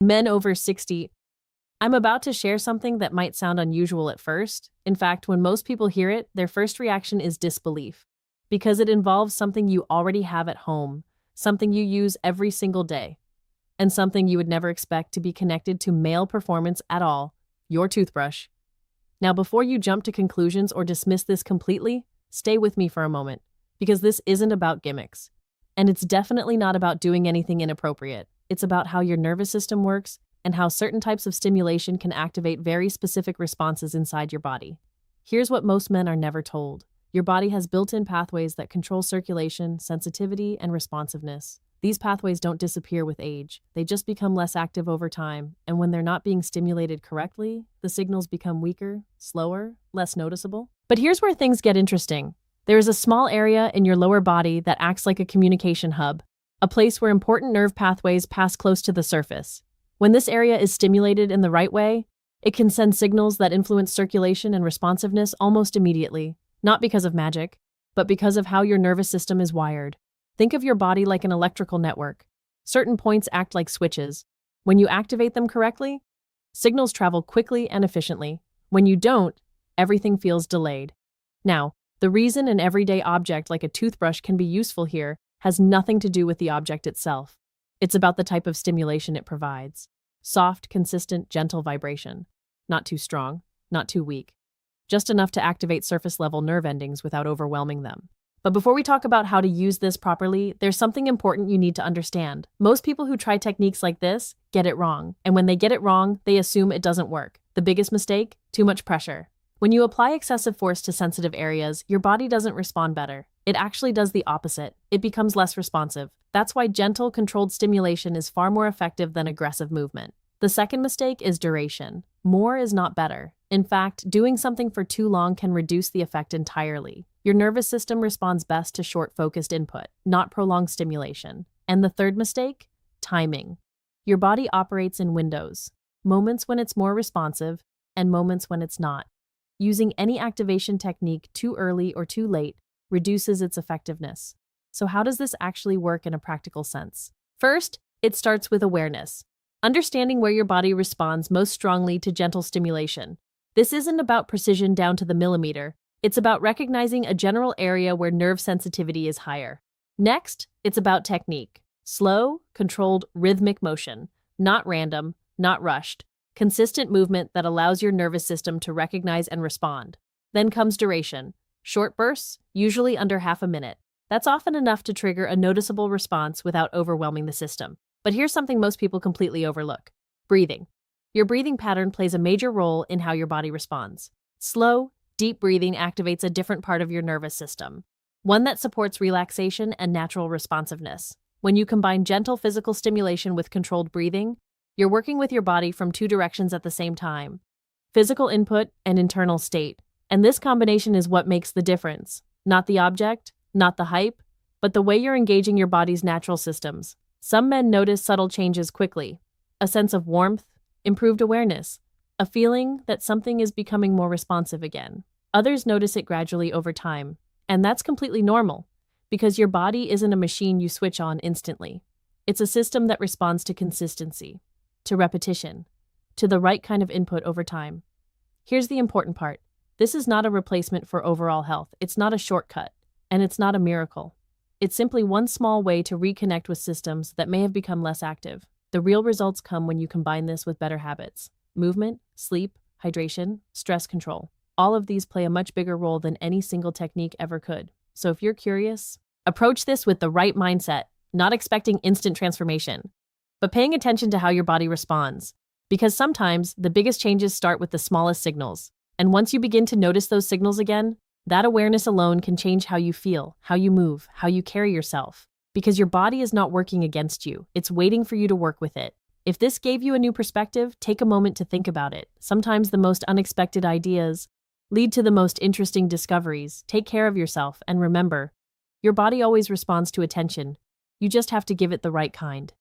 Men over 60. I'm about to share something that might sound unusual at first. In fact, when most people hear it, their first reaction is disbelief, because it involves something you already have at home, something you use every single day, and something you would never expect to be connected to male performance at all: your toothbrush. Now, before you jump to conclusions or dismiss this completely, stay with me for a moment, because this isn't about gimmicks. And it's definitely not about doing anything inappropriate. It's about how your nervous system works and how certain types of stimulation can activate very specific responses inside your body. Here's what most men are never told. Your body has built-in pathways that control circulation, sensitivity, and responsiveness. These pathways don't disappear with age. They just become less active over time, and when they're not being stimulated correctly, the signals become weaker, slower, less noticeable. But here's where things get interesting. There is a small area in your lower body that acts like a communication hub, a place where important nerve pathways pass close to the surface. When this area is stimulated in the right way, it can send signals that influence circulation and responsiveness almost immediately, not because of magic, but because of how your nervous system is wired. Think of your body like an electrical network. Certain points act like switches. When you activate them correctly, signals travel quickly and efficiently. When you don't, everything feels delayed. Now, the reason an everyday object like a toothbrush can be useful here has nothing to do with the object itself. It's about the type of stimulation it provides. Soft, consistent, gentle vibration. Not too strong, not too weak. Just enough to activate surface-level nerve endings without overwhelming them. But before we talk about how to use this properly, there's something important you need to understand. Most people who try techniques like this get it wrong. And when they get it wrong, they assume it doesn't work. The biggest mistake? Too much pressure. When you apply excessive force to sensitive areas, your body doesn't respond better. It actually does the opposite. It becomes less responsive. That's why gentle, controlled stimulation is far more effective than aggressive movement. The second mistake is duration. More is not better. In fact, doing something for too long can reduce the effect entirely. Your nervous system responds best to short, focused input, not prolonged stimulation. And the third mistake? Timing. Your body operates in windows. Moments when it's more responsive, and moments when it's not. Using any activation technique too early or too late reduces its effectiveness. So how does this actually work in a practical sense? First, it starts with awareness. Understanding where your body responds most strongly to gentle stimulation. This isn't about precision down to the millimeter. It's about recognizing a general area where nerve sensitivity is higher. Next, it's about technique. Slow, controlled, rhythmic motion. Not random, not rushed. Consistent movement that allows your nervous system to recognize and respond. Then comes duration. Short bursts, usually under half a minute. That's often enough to trigger a noticeable response without overwhelming the system. But here's something most people completely overlook. Breathing. Your breathing pattern plays a major role in how your body responds. Slow, deep breathing activates a different part of your nervous system, one that supports relaxation and natural responsiveness. When you combine gentle physical stimulation with controlled breathing, you're working with your body from two directions at the same time: physical input and internal state. And this combination is what makes the difference. Not the object, not the hype, but the way you're engaging your body's natural systems. Some men notice subtle changes quickly. A sense of warmth, improved awareness, a feeling that something is becoming more responsive again. Others notice it gradually over time. And that's completely normal, because your body isn't a machine you switch on instantly. It's a system that responds to consistency, to repetition, to the right kind of input over time. Here's the important part. This is not a replacement for overall health. It's not a shortcut, and it's not a miracle. It's simply one small way to reconnect with systems that may have become less active. The real results come when you combine this with better habits. Movement, sleep, hydration, stress control. All of these play a much bigger role than any single technique ever could. So if you're curious, approach this with the right mindset, not expecting instant transformation, but paying attention to how your body responds. Because sometimes the biggest changes start with the smallest signals. And once you begin to notice those signals again, that awareness alone can change how you feel, how you move, how you carry yourself. Because your body is not working against you. It's waiting for you to work with it. If this gave you a new perspective, take a moment to think about it. Sometimes the most unexpected ideas lead to the most interesting discoveries. Take care of yourself, and remember, your body always responds to attention. You just have to give it the right kind.